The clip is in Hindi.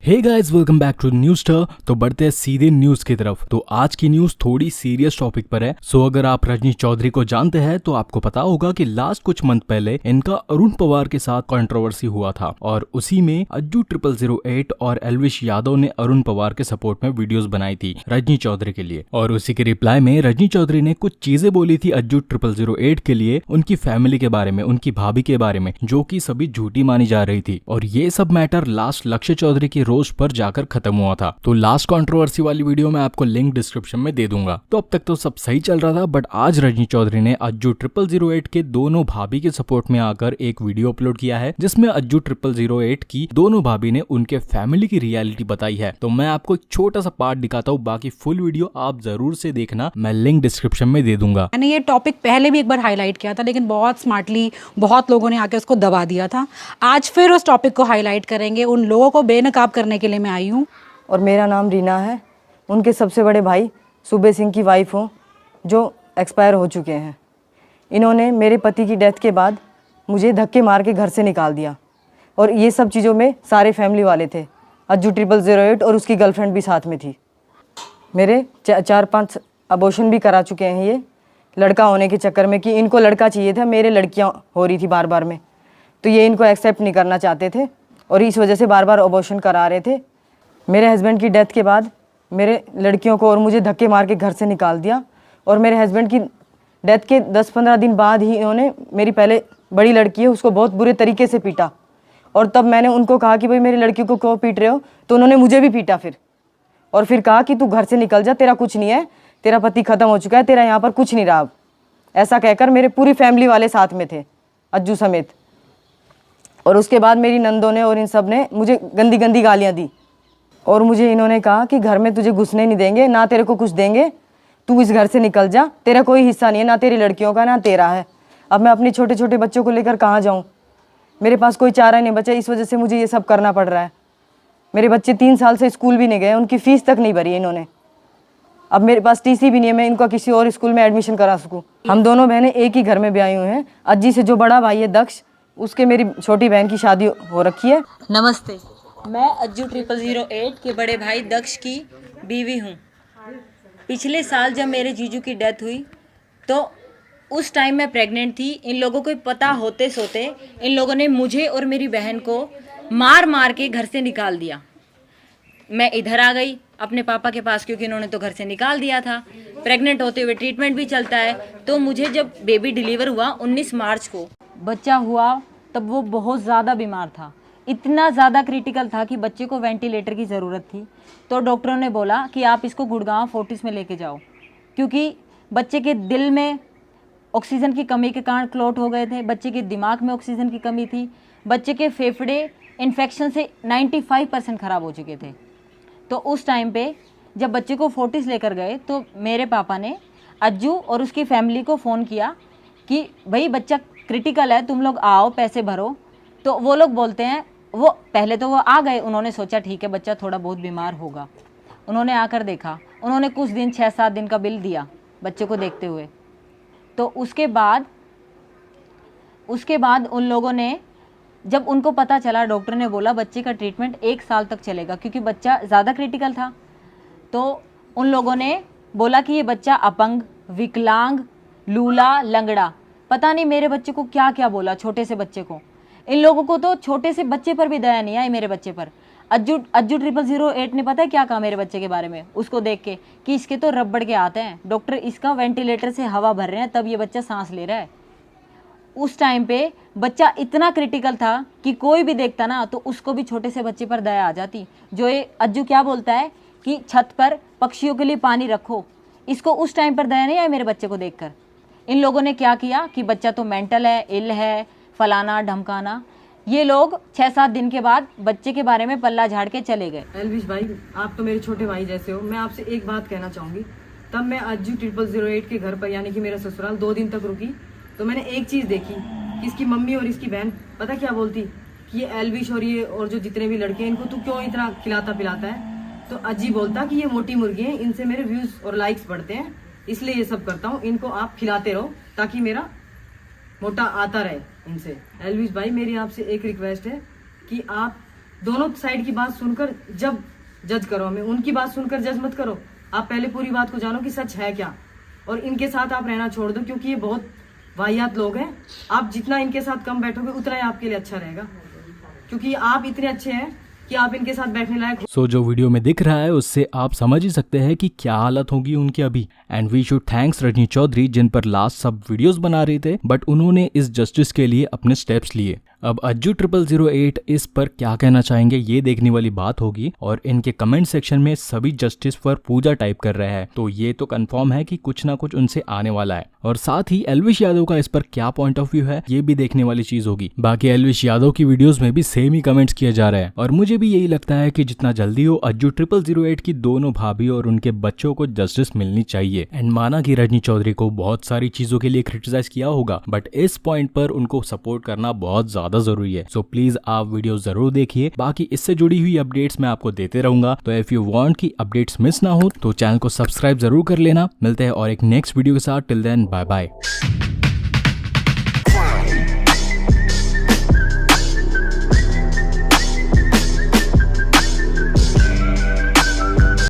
Hey guys, welcome back to News Star. तो बढ़ते हैं सीधे न्यूज की तरफ। तो आज की न्यूज थोड़ी सीरियस टॉपिक पर है। सो अगर आप रजनी चौधरी को जानते हैं तो आपको पता होगा कि लास्ट कुछ मंथ पहले इनका अरुण पवार के साथ कंट्रोवर्सी हुआ था और उसी में अज्जू 0008 और एल्विश यादव ने अरुण पवार के सपोर्ट में वीडियोस बनाई थी रजनी चौधरी के लिए। और उसी के रिप्लाई में रजनी चौधरी ने कुछ चीजें बोली थी अज्जू 0008 के लिए, उनकी फैमिली के बारे में, उनकी भाभी के बारे में, जो कि सभी झूठी मानी जा रही थी। और ये सब मैटर लास्ट लक्ष्य चौधरी की रोस्ट पर जाकर खत्म हुआ था। तो लास्ट कंट्रोवर्सी वाली वीडियो में आपको लिंक डिस्क्रिप्शन में दे दूंगा। तो अब तक तो सब सही चल रहा था, बट आज रजनी चौधरी ने अज्जू 0008 के दोनों भाभी के सपोर्ट में आकर एक वीडियो अपलोड किया है, जिसमें अज्जू 0008 की दोनों भाभी ने उनके फैमिली की रियलिटी बताई है। तो मैं आपको एक छोटा सा पार्ट दिखाता हूँ, बाकी फुल वीडियो आप जरूर से देखना, मैं लिंक डिस्क्रिप्शन में दे दूंगा। मैंने ये टॉपिक पहले भी एक बार हाईलाइट किया था, लेकिन बहुत स्मार्टली बहुत लोगों ने आके उसको दबा दिया था। आज फिर उस टॉपिक को हाईलाइट करेंगे। उन लोगों को बेनकाब करने के लिए मैं आई हूँ। और मेरा नाम रीना है। उनके सबसे बड़े भाई सूबे सिंह की वाइफ हूँ, जो एक्सपायर हो चुके हैं। इन्होंने मेरे पति की डेथ के बाद मुझे धक्के मार के घर से निकाल दिया, और ये सब चीज़ों में सारे फैमिली वाले थे। अज्जू 0008 और उसकी गर्लफ्रेंड भी साथ में थी। मेरे 4-5 अबॉर्शन भी करा चुके हैं ये, लड़का होने के चक्कर में, कि इनको लड़का चाहिए था, मेरे लड़कियां हो रही थी बार बार में, तो ये इनको एक्सेप्ट नहीं करना चाहते थे और इस वजह से बार बार अबॉर्शन करा रहे थे। मेरे हस्बैंड की डेथ के बाद मेरे लड़कियों को और मुझे धक्के मार के घर से निकाल दिया, और मेरे हस्बैंड की डेथ के 10-15 दिन बाद ही इन्होंने मेरी पहले बड़ी लड़की है उसको बहुत बुरे तरीके से पीटा। और तब मैंने उनको कहा कि भाई मेरी लड़की को क्यों पीट रहे हो, तो उन्होंने मुझे भी पीटा फिर, और फिर कहा कि तू घर से निकल जा, तेरा कुछ नहीं है, तेरा पति खत्म हो चुका है, तेरा यहाँ पर कुछ नहीं रहा। ऐसा कहकर मेरे पूरी फैमिली वाले साथ में थे, अज्जू समेत। और उसके बाद मेरी नंदों ने और इन सब ने मुझे गंदी गंदी गालियाँ दी, और मुझे इन्होंने कहा कि घर में तुझे घुसने नहीं देंगे, ना तेरे को कुछ देंगे, तू इस घर से निकल जा, तेरा कोई हिस्सा नहीं है, ना तेरी लड़कियों का ना तेरा है। अब मैं अपने छोटे छोटे बच्चों को लेकर कहाँ जाऊँ? मेरे पास कोई चारा नहीं बचा, इस वजह से मुझे ये सब करना पड़ रहा है। मेरे बच्चे 3 साल से स्कूल भी नहीं गए, उनकी फ़ीस तक नहीं भरी है इन्होंने। अब मेरे पास टीसी भी नहीं है, मैं इनको किसी और स्कूल में एडमिशन करा सकूं। हम दोनों बहनें एक ही घर में ब्याही हुए हैं। अज्जी से जो बड़ा भाई है दक्ष, उसके मेरी छोटी बहन की शादी हो रखी है। नमस्ते, मैं अज्जू 0008 के बड़े भाई दक्ष की बीवी हूँ। पिछले साल जब मेरे जीजू की डेथ हुई तो उस टाइम मैं प्रेग्नेंट थी। इन लोगों को पता होते सोते इन लोगों ने मुझे और मेरी बहन को मार मार के घर से निकाल दिया। मैं इधर आ गई अपने पापा के पास, क्योंकि इन्होंने तो घर से निकाल दिया था। प्रेग्नेंट होते हुए ट्रीटमेंट भी चलता है। तो मुझे जब बेबी डिलीवर हुआ 19 मार्च को बच्चा हुआ, तब वो बहुत ज़्यादा बीमार था, इतना ज़्यादा क्रिटिकल था कि बच्चे को वेंटिलेटर की ज़रूरत थी। तो डॉक्टरों ने बोला कि आप इसको गुड़गांव फोर्टिस में लेके जाओ, क्योंकि बच्चे के दिल में ऑक्सीजन की कमी के कारण क्लॉट हो गए थे, बच्चे के दिमाग में ऑक्सीजन की कमी थी, बच्चे के फेफड़े इन्फेक्शन से 95% ख़राब हो चुके थे। तो उस टाइम पे जब बच्चे को फोर्टिस लेकर गए तो मेरे पापा ने अज्जू और उसकी फैमिली को फ़ोन किया कि भाई बच्चा क्रिटिकल है, तुम लोग आओ, पैसे भरो। तो वो लोग बोलते हैं, वो पहले तो वो आ गए, उन्होंने सोचा ठीक है बच्चा थोड़ा बहुत बीमार होगा। उन्होंने आकर देखा, उन्होंने कुछ दिन 6-7 दिन का बिल दिया बच्चे को देखते हुए। तो उसके बाद उन लोगों ने, जब उनको पता चला, डॉक्टर ने बोला बच्चे का ट्रीटमेंट 1 साल तक चलेगा, क्योंकि बच्चा ज़्यादा क्रिटिकल था। तो उन लोगों ने बोला कि ये बच्चा अपंग, विकलांग, लूला, लंगड़ा, पता नहीं मेरे बच्चे को क्या क्या बोला, छोटे से बच्चे को। इन लोगों को तो छोटे से बच्चे पर भी दया नहीं आई मेरे बच्चे पर। अज्जू 0008 ने पता है क्या कहा मेरे बच्चे के बारे में, उसको देख के, कि इसके तो रबड़ के आते हैं, डॉक्टर इसका वेंटिलेटर से हवा भर रहे हैं तब ये बच्चा सांस ले रहा है। उस टाइम पे बच्चा इतना क्रिटिकल था कि कोई भी देखता ना तो उसको भी छोटे से बच्चे पर दया आ जाती। जो ये अज्जू क्या बोलता है कि छत पर पक्षियों के लिए पानी रखो, इसको उस टाइम पर दया नहीं आई मेरे बच्चे को देखकर। इन लोगों ने क्या किया कि बच्चा तो मेंटल है, इल है, फलाना ढमकाना। ये लोग 6-7 दिन के बाद बच्चे के बारे में पल्ला झाड़ के चले गए। एल्विश भाई, आप तो मेरे छोटे भाई जैसे हो। मैं आपसे एक बात कहना चाहूँगी। तब मैं अज्जू 0008 के घर पर, यानी कि मेरा ससुराल, 2 दिन तक रुकी, तो मैंने एक चीज़ देखी कि इसकी मम्मी और इसकी बहन पता क्या बोलती कि ये एल्विश और ये और जो जितने भी लड़के हैं, इनको तू क्यों इतना खिलाता पिलाता है? तो अज्जी बोलता कि ये मोटी मुर्गी हैं, इनसे मेरे व्यूज़ और लाइक्स बढ़ते हैं, इसलिए ये सब करता हूँ, इनको आप खिलाते रहो ताकि मेरा मोटा आता रहे इनसे। एल्विश भाई, मेरी आपसे एक रिक्वेस्ट है कि आप दोनों साइड की बात सुनकर जब जज करो हमें, उनकी बात सुनकर जज मत करो। आप पहले पूरी बात को जानो कि सच है क्या, और इनके साथ आप रहना छोड़ दो, क्योंकि ये बहुत वाहियात लोग हैं। आप जितना इनके साथ कम बैठोगे उतना ही आपके लिए अच्छा रहेगा, क्योंकि आप इतने अच्छे हैं कि आप इनके साथ बैठने लायक हो। सो जो वीडियो में दिख रहा है उससे आप समझ ही सकते हैं कि क्या हालत होगी उनकी अभी। And we should thanks Rajni Chaudhary, जिन पर लास्ट सब वीडियोस बना रहे थे, बट उन्होंने इस जस्टिस के लिए अपने स्टेप्स लिए। अब अज्जू 0008 इस पर क्या कहना चाहेंगे ये देखने वाली बात होगी। और इनके कमेंट सेक्शन में सभी जस्टिस पर पूजा टाइप कर रहे हैं, तो ये तो कंफर्म है कि कुछ ना कुछ उनसे आने वाला है। और साथ ही एल्विश यादव का इस पर क्या पॉइंट ऑफ व्यू है ये भी देखने वाली चीज होगी। बाकी एल्विश यादव की वीडियोस में भी सेम ही कमेंट्स किए जा रहे हैं, और मुझे भी यही लगता है कि जितना जल्दी हो अज्जू 0008 की दोनों भाभी और उनके बच्चों को जस्टिस मिलनी चाहिए। एंड माना कि रजनी चौधरी को बहुत सारी चीजों के लिए क्रिटिसाइज किया होगा, बट इस पॉइंट पर उनको सपोर्ट करना बहुत ज्यादा जरूरी है। सो प्लीज आप वीडियो जरूर देखिए। बाकी इससे जुड़ी हुई अपडेट्स मैं आपको देते रहूंगा, तो इफ यू वांट कि अपडेट्स मिस ना हो तो चैनल को सब्सक्राइब जरूर कर लेना। मिलते हैं और एक नेक्स्ट वीडियो के साथ। Till then bye bye.